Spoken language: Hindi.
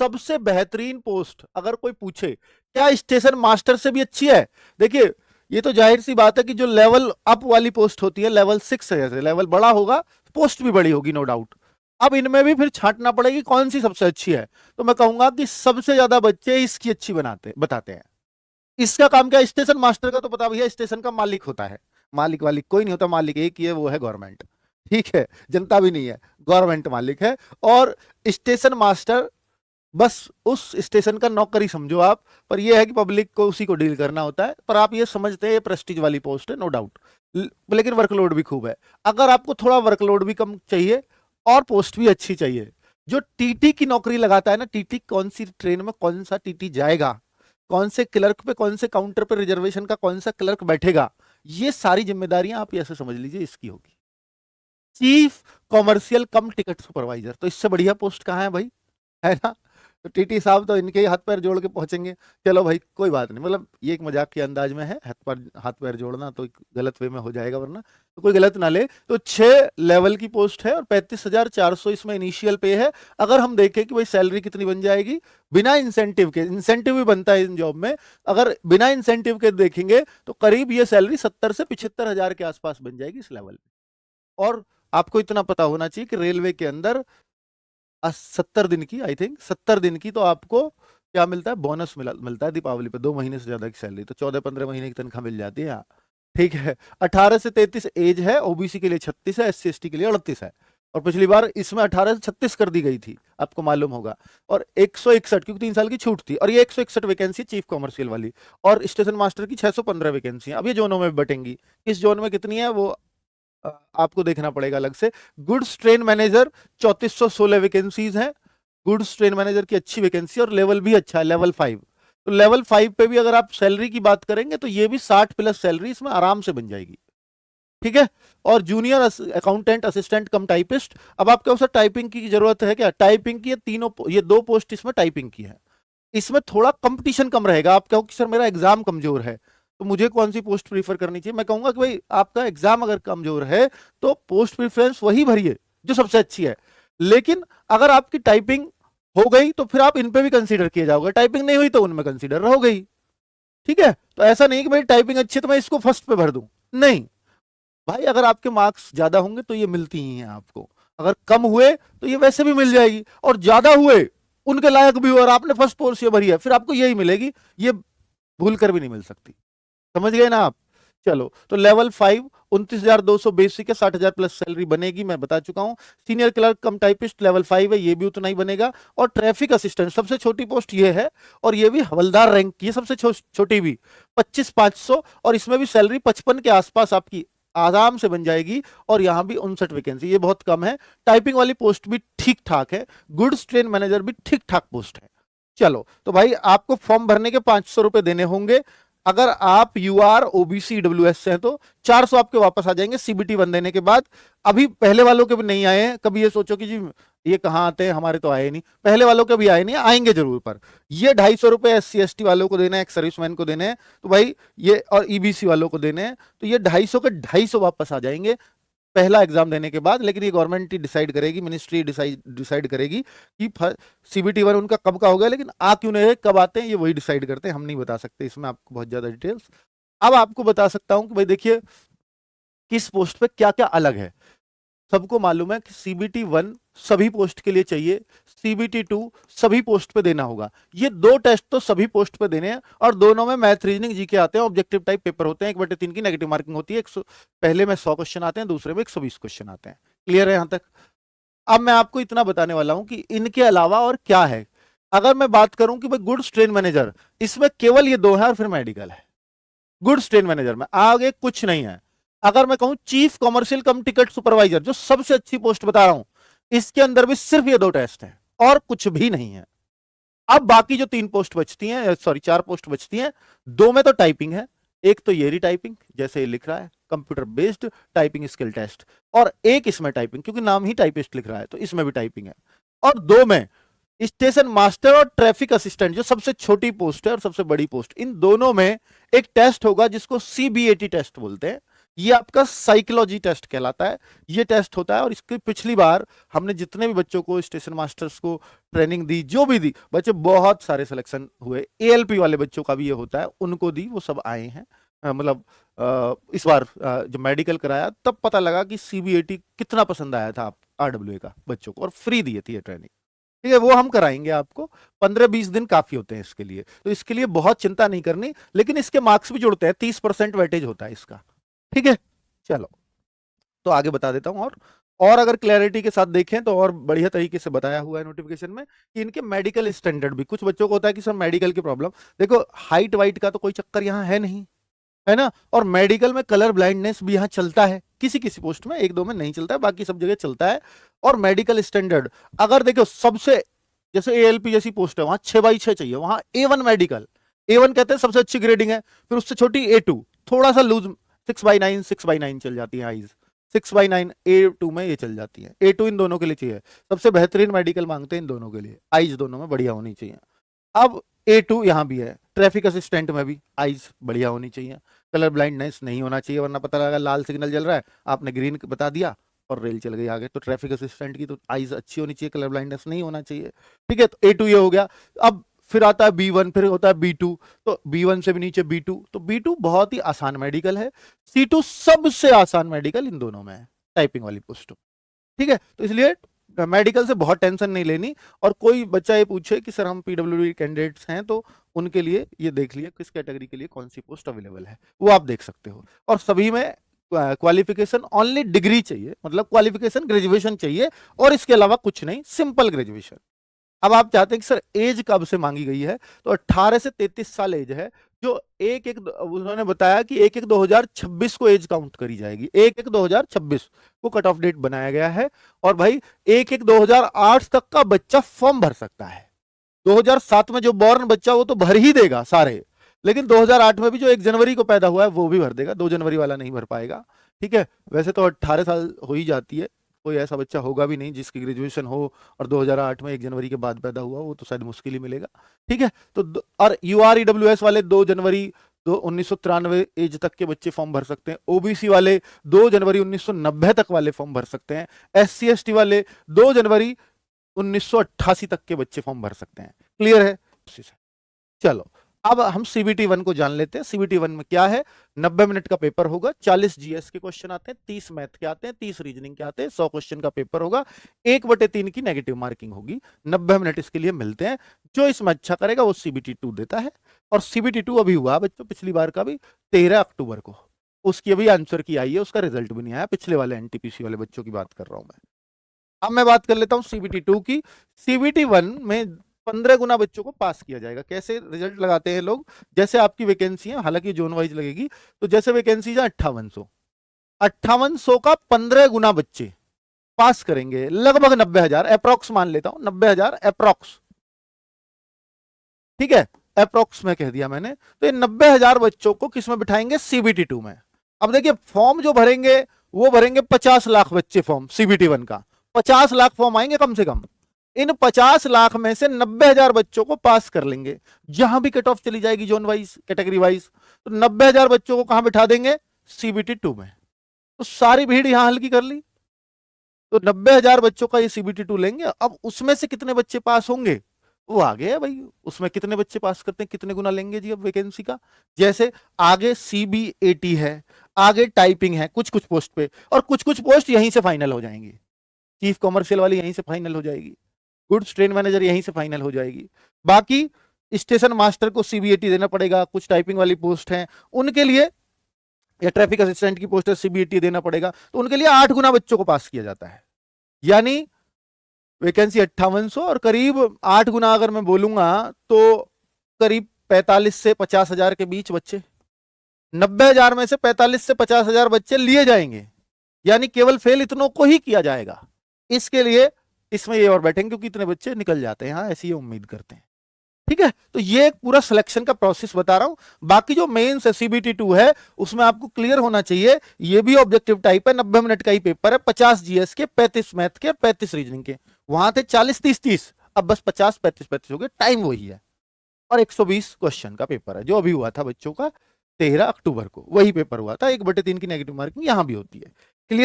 सबसे बेहतरीन पोस्ट अगर कोई पूछे क्या स्टेशन मास्टर से भी अच्छी है, देखिए ये तो जाहिर सी बात है कि जो लेवल अप वाली पोस्ट होती है लेवल 6 है, जैसे लेवल बड़ा होगा पोस्ट भी बड़ी होगी नो डाउट। अब इनमें भी फिर छांटना पड़ेगी कौन सी सबसे अच्छी है, तो मैं कहूंगा कि सबसे ज्यादा बच्चे इसकी अच्छी बताते हैं। इसका काम क्या है, स्टेशन मास्टर का तो पता भैया स्टेशन का मालिक होता है, मालिक वालिक कोई नहीं होता, मालिक एक ही है वो है गवर्नमेंट, ठीक है, जनता भी नहीं है, गवर्नमेंट मालिक है। और स्टेशन मास्टर बस उस स्टेशन का नौकरी समझो आप, पर यह है कि पब्लिक को उसी को डील करना होता है, पर आप ये समझते हैं ये प्रेस्टीज वाली पोस्ट है नो डाउट, लेकिन वर्कलोड भी खूब है। अगर आपको थोड़ा वर्कलोड भी कम चाहिए और पोस्ट भी अच्छी चाहिए, जो टीटी की नौकरी लगाता है ना, टीटी कौन सी ट्रेन में कौन सा टीटी जाएगा, कौन से क्लर्क पे कौन से काउंटर पे रिजर्वेशन का कौन सा क्लर्क बैठेगा, ये सारी जिम्मेदारियां आप ऐसे समझ लीजिए इसकी होगी। चीफ कॉमर्शियल कम टिकट सुपरवाइजर, तो इससे बढ़िया पोस्ट कहाँ है भाई, है ना। तो टीटी साहब तो इनके ही हाथ पैर जोड़ के पहुंचेंगे। चलो भाई कोई बात नहीं, मतलब ये एक मजाक के अंदाज में है, हाथ पैर जोड़ना तो गलत वे में हो जाएगा वरना, तो कोई गलत ना ले। तो 6 लेवल की पोस्ट है और 35,400 इसमें इनिशियल पे है। अगर हम देखें कि भाई सैलरी कितनी बन जाएगी बिना इंसेंटिव के, इंसेंटिव भी बनता है इन जॉब में, अगर बिना इंसेंटिव के देखेंगे तो करीब ये सैलरी 70 से 75,000 के आसपास बन जाएगी इस लेवल पे। और आपको इतना पता होना चाहिए कि रेलवे के अंदर 70 दिन की, आई थिंक 70 दिन की, तो आपको क्या मिलता है, बोनस मिलता है दीपावली पे, 2 महीने से ज्यादा की सैलरी, तो 14-15 महीने की तनख्वाह मिल जाती है यहाँ, ठीक है। 18 से 33 एज है, ओबीसी के लिए 36 है, एससी एसटी के लिए 38 है, और पिछली बार इसमें 18 से 36 कर दी गई थी, आपको मालूम होगा। और 161 क्योंकि 3 साल की छूट थी, और ये 161 वैकेंसी चीफ कॉमर्शियल वाली, और स्टेशन मास्टर की 615 वैकेंसी। अब ये जोनों में बटेंगी, किस जोन में कितनी है वो आपको देखना पड़ेगा अलग से। गुड्स ट्रेन मैनेजर 3416 वैकेंसीज हैं, गुड्स ट्रेन मैनेजर की अच्छी वैकेंसी, और लेवल भी अच्छा है लेवल 5। तो लेवल 5 पे भी अगर आप सैलरी की बात करेंगे तो ये भी 60 प्लस सैलरी इसमें आराम से बन जाएगी, ठीक है। और जूनियर अकाउंटेंट असिस्टेंट कम टाइपिस्ट, अब आपको उसे टाइपिंग की जरूरत है क्या, टाइपिंग की ये 2 पोस्ट इसमें टाइपिंग की है, इसमें थोड़ा कंपटीशन कम रहेगा। आप कहो कि सर मेरा एग्जाम कमजोर है तो मुझे कौन सी पोस्ट प्रीफर करनी चाहिए, मैं कहूंगा कि भाई आपका एग्जाम अगर कमजोर है तो पोस्ट प्रीफरेंस वही भरिए जो सबसे अच्छी है। लेकिन अगर आपकी टाइपिंग हो गई तो फिर आप इन पे भी कंसीडर किए जाओगे, टाइपिंग नहीं हुई तो उनमें कंसीडर रहोगे ही, ठीक है। तो ऐसा नहीं कि भाई टाइपिंग अच्छी है तो मैं इसको फर्स्ट पे भर दूं, नहीं भाई, अगर आपके मार्क्स ज्यादा होंगे तो ये मिलती ही हैं आपको, अगर कम हुए तो ये वैसे भी मिल जाएगी, और ज्यादा हुए उनके लायक भी हो और आपने फर्स्ट पोस्ट ये भरी है फिर आपको यही मिलेगी, ये भूल कर भी नहीं मिल सकती, समझ गए ना आप। चलो तो लेवल 5 29,200 बेसिक है, 60,000 प्लस सैलरी बनेगी, मैं बता चुका हूं। सीनियर क्लर्क कम टाइपिस्ट लेवल 5 है, ये भी उतना ही बनेगा। और ट्रैफिक असिस्टेंट सबसे छोटी पोस्ट ये है, और ये भी हवलदार रैंक की है, सबसे छोटी भी 25,500, और इसमें भी सैलरी 55 के आसपास आपकी आराम से बन जाएगी। और यहां भी 59 वैकेंसी, ये बहुत कम है। टाइपिंग वाली पोस्ट भी ठीक ठाक है, गुड्स ट्रेन मैनेजर भी ठीक ठाक पोस्ट है। चलो तो भाई आपको फॉर्म भरने के 500 रुपए देने होंगे, अगर आप यूआर ओबीसी डब्ल्यूएस से हैं तो 400 आपके वापस आ जाएंगे सीबीटी 1 देने के बाद। अभी पहले वालों के भी नहीं आए हैं, कभी ये सोचो कि जी ये कहाँ आते हैं, हमारे तो आए नहीं, पहले वालों के भी आए नहीं, आएंगे जरूर, पर ये 250 रुपए एससी एसटी वालों को देने हैं, एक सर्विसमैन को देने हैं, तो भाई ये, और ईबीसी वालों को देने हैं, तो ये 250 के 250 वापस आ जाएंगे पहला एग्जाम देने के बाद। लेकिन ये गवर्नमेंट ही डिसाइड करेगी, मिनिस्ट्री डिसाइड करेगी कि सीबीटी 1 उनका कब का होगा, लेकिन आ क्यों नहीं, कब आते हैं ये वही डिसाइड करते हैं, हम नहीं बता सकते इसमें आपको बहुत ज्यादा डिटेल्स। अब आपको बता सकता हूं कि भाई देखिए किस पोस्ट पे क्या क्या अलग है। सबको मालूम है कि सीबीटी 1 सभी पोस्ट के लिए चाहिए, सीबीटी 2 सभी पोस्ट पे देना होगा, ये 2 टेस्ट तो सभी पोस्ट पे देने हैं, और दोनों में मैथ रीजनिंग जीके आते हैं, ऑब्जेक्टिव टाइप पेपर होते हैं, 1/3 की नेगेटिव मार्किंग होती है, पहले में 100 क्वेश्चन आते हैं, दूसरे में 120 क्वेश्चन आते हैं। क्लियर है यहां तक। अब मैं आपको इतना बताने वाला हूं कि इनके अलावा और क्या है। अगर मैं बात करूं कि भाई गुड्स ट्रेन मैनेजर, इसमें केवल ये 2 है और फिर मेडिकल है, गुड्स ट्रेन मैनेजर में आगे कुछ नहीं है। अगर मैं कहूं चीफ कॉमर्शियल कम टिकट सुपरवाइजर, जो सबसे अच्छी पोस्ट बता रहा हूं, इसके अंदर भी सिर्फ ये 2 टेस्ट हैं और कुछ भी नहीं है। अब बाकी जो 3 पोस्ट बचती हैं, सॉरी 4 पोस्ट बचती हैं, 2 में तो टाइपिंग है, एक तो ये टाइपिंग जैसे ये लिख रहा है computer based typing skill test, और एक इसमें टाइपिंग क्योंकि नाम ही टाइपिस्ट लिख रहा है तो इसमें भी टाइपिंग है। और 2 में स्टेशन मास्टर और ट्रैफिक असिस्टेंट, जो सबसे छोटी पोस्ट है और सबसे बड़ी पोस्ट, इन दोनों में एक टेस्ट होगा जिसको सीबीएटी टेस्ट बोलते हैं। ये आपका साइकोलॉजी टेस्ट कहलाता है। ये टेस्ट होता है और इसकी पिछली बार हमने जितने भी बच्चों को स्टेशन मास्टर्स को ट्रेनिंग दी, जो भी दी, बच्चे बहुत सारे सिलेक्शन हुए। एएलपी वाले बच्चों का भी ये होता है, उनको दी, वो सब आए हैं। मतलब इस बार जब मेडिकल कराया तब पता लगा कि सीबीएटी कितना पसंद आया था आरडब्ल्यूए का बच्चों को, और फ्री दिए थी ये ट्रेनिंग। ठीक है, वो हम कराएंगे आपको। 15-20 दिन काफी होते हैं इसके लिए, तो इसके लिए बहुत चिंता नहीं करनी। लेकिन इसके मार्क्स भी जुड़ते हैं, 30% वेटेज होता है इसका। ठीक है, चलो तो आगे बता देता हूं। और अगर क्लैरिटी के साथ देखें तो और बढ़िया तरीके से बताया हुआ है नोटिफिकेशन में कि इनके मेडिकल स्टैंडर्ड भी, कुछ बच्चों को होता है कि सर मेडिकल की प्रॉब्लम, देखो हाइट वाइट का तो कोई चक्कर यहाँ है नहीं, है ना। और मेडिकल में कलर ब्लाइंडनेस भी यहाँ चलता है, किसी किसी पोस्ट में, एक दो में नहीं चलता है, बाकी सब जगह चलता है। और मेडिकल स्टैंडर्ड अगर देखो सबसे, जैसे एएलपी जैसी पोस्ट है वहां 6x6 चाहिए, वहां A1 मेडिकल, A1 कहते हैं सबसे अच्छी ग्रेडिंग है, फिर उससे छोटी A2, थोड़ा सा लूज 6x9, 6x9 चल जाती है आइज, 6x9 A2 में ये चल जाती है। A2 इन दोनों के लिए चाहिए, सबसे बेहतरीन मेडिकल मांगते हैं इन दोनों के लिए, आइज दोनों में बढ़िया होनी चाहिए। अब A2 यहां भी है, ट्रैफिक असिस्टेंट में भी आइज बढ़िया होनी चाहिए, कलर ब्लाइंडनेस नहीं होना चाहिए, वरना पता लगा लाल सिग्नल जल रहा है, आपने ग्रीन बता दिया और रेल चल गई आगे। तो ट्रैफिक असिस्टेंट की तो आइज अच्छी होनी चाहिए, कलर ब्लाइंडनेस नहीं होना चाहिए। ठीक है, तो A2 ये हो गया। अब फिर आता है B1, फिर होता है B2, तो B1 से भी नीचे B2, तो B2 बहुत ही आसान मेडिकल है। C2 सबसे आसान मेडिकल इन दोनों में है, टाइपिंग वाली पोस्टों। ठीक है, तो इसलिए मेडिकल से बहुत टेंशन नहीं लेनी। और कोई बच्चा ये पूछे कि सर हम पीडब्ल्यूडी कैंडिडेट्स हैं, तो उनके लिए ये देख लिया किस कैटेगरी के लिए कौन सी पोस्ट अवेलेबल है, वो आप देख सकते हो। और सभी में क्वालिफिकेशन ओनली डिग्री चाहिए, मतलब क्वालिफिकेशन ग्रेजुएशन चाहिए, और इसके अलावा कुछ नहीं, सिंपल ग्रेजुएशन। अब आप चाहते हैं कि सर एज कब से मांगी गई है, तो 18 से 33 साल एज है, जो उन्होंने बताया कि 1/1/2026 को एज काउंट करी जाएगी, 1/1/2026 को कट ऑफ डेट बनाया गया है। और भाई 1/1/2008 तक का बच्चा फॉर्म भर सकता है। 2007 में जो बॉर्न बच्चा वो तो भर ही देगा सारे, लेकिन 2008 में भी जो 1 जनवरी को पैदा हुआ है वो भी भर देगा, 2 जनवरी वाला नहीं भर पाएगा। ठीक है, वैसे तो 18 साल हो ही जाती है, कोई ऐसा बच्चा होगा भी नहीं जिसकी ग्रेजुएशन हो और 2008 में 1 जनवरी के बाद पैदा हुआ, वो तो शायद मुश्किल ही मिलेगा। ठीक है, तो और UREWS वाले 2 जनवरी 1993 एज तक के बच्चे फॉर्म भर सकते हैं, ओबीसी वाले 2 जनवरी 1990 तक वाले फॉर्म भर सकते हैं, SC/ST वाले 2 जनवरी 1988 तक के बच्चे फॉर्म भर सकते हैं। क्लियर है? चलो अब हम CBT 1 को जान लेते हैं। CBT 1 में क्या है, 90 मिनट का पेपर होगा, 40 GS के क्वेश्चन आते हैं, 30 मैथ के आते हैं, 30 रीजनिंग के आते हैं, 100 क्वेश्चन का पेपर होगा, 1/3 की नेगेटिव मार्किंग होगी, 90 मिनट इसके लिए मिलते हैं। जो इसमें अच्छा करेगा वो CBT 2 देता है। और CBT 2 अभी हुआ बच्चों, पिछली बार का भी 13 अक्टूबर को, उसकी अभी आंसर की आई है, उसका रिजल्ट भी नहीं आया, पिछले वाले NTPC वाले बच्चों की बात कर रहा हूं मैं। अब मैं बात कर लेता हूं CBT 2 की। CBT 1 में 15 गुना बच्चों को पास किया जाएगा। कैसे रिजल्ट लगाते हैं लोग, जैसे आपकी वैकेंसी है, हालांकि जोन वाइज लगेगी, तो जैसे वैकेंसी है 5800 का 15 गुना बच्चे पास करेंगे, लगभग 90,000 अप्रोक्स मान लेता हूं, 90,000 अप्रोक्स। ठीक है, अप्रोक्स में कह दिया मैंने। तो ये 90,000 बच्चों को किस में बिठाएंगे, CBT 2 में। अब देखिए फॉर्म जो भरेंगे वो भरेंगे 50 लाख बच्चे फॉर्म CBT 1 का, 50 लाख फॉर्म आएंगे कम से कम। इन 50 लाख में से 90,000 बच्चों को पास कर लेंगे, जहां भी कट ऑफ चली जाएगी जोन वाइज कैटेगरी वाइज, तो 90,000 बच्चों को कहां बिठा देंगे, CBT 2 में। तो सारी भीड़ यहां हल्की कर ली, तो 90,000 बच्चों का ये CBT 2 लेंगे। अब उसमें से कितने बच्चे पास होंगे वो आगे है भाई, उसमें कितने बच्चे पास करते हैं, कितने गुना लेंगे जी अब वैकेंसी का। जैसे आगे CBAT है, आगे टाइपिंग है कुछ कुछ पोस्ट पे, और कुछ कुछ पोस्ट यहीं से फाइनल हो जाएंगी। चीफ कॉमर्शियल वाली यहीं से फाइनल हो जाएगी, गुड्स ट्रेन मैनेजर यहीं से फाइनल हो जाएगी। बाकी स्टेशन मास्टर को CBAT देना पड़ेगा, कुछ टाइपिंग वाली पोस्ट है उनके लिए, या ट्रैफिक असिस्टेंट की पोस्ट है CBAT देना पड़ेगा, तो उनके लिए 8 गुना बच्चों को पास किया जाता है। यानी वैकेंसी 5800 और करीब 8 गुना अगर मैं बोलूंगा तो करीब 45 से 50,000 के बीच बच्चे, 90,000 में से 45 से 50,000 बच्चे लिए जाएंगे, यानी केवल फेल इतनों को ही किया जाएगा। इसके लिए इसमें ये और बैठेंगे क्योंकि इतने बच्चे निकल जाते हैं, हाँ ऐसी ये उम्मीद करते हैं। ठीक है, तो ये एक पूरा सिलेक्शन का प्रोसेस बता रहा हूं। बाकी जो मेंस है CBT 2 है, उसमें आपको क्लियर होना चाहिए, ये भी ऑब्जेक्टिव टाइप है, 90 मिनट का ही पेपर है, 50 GS के, 35 मैथ के, 35 रीजनिंग के। वहां थे 40-30-30, अब बस 50-35-35 हो गए, टाइम वही है, और 120 क्वेश्चन का पेपर है जो अभी हुआ था बच्चों का। 13 अक्टूबर को वही पेपर हुआ था। 1/3 की नेगेटिव मार्किंग यहाँ भी होती है।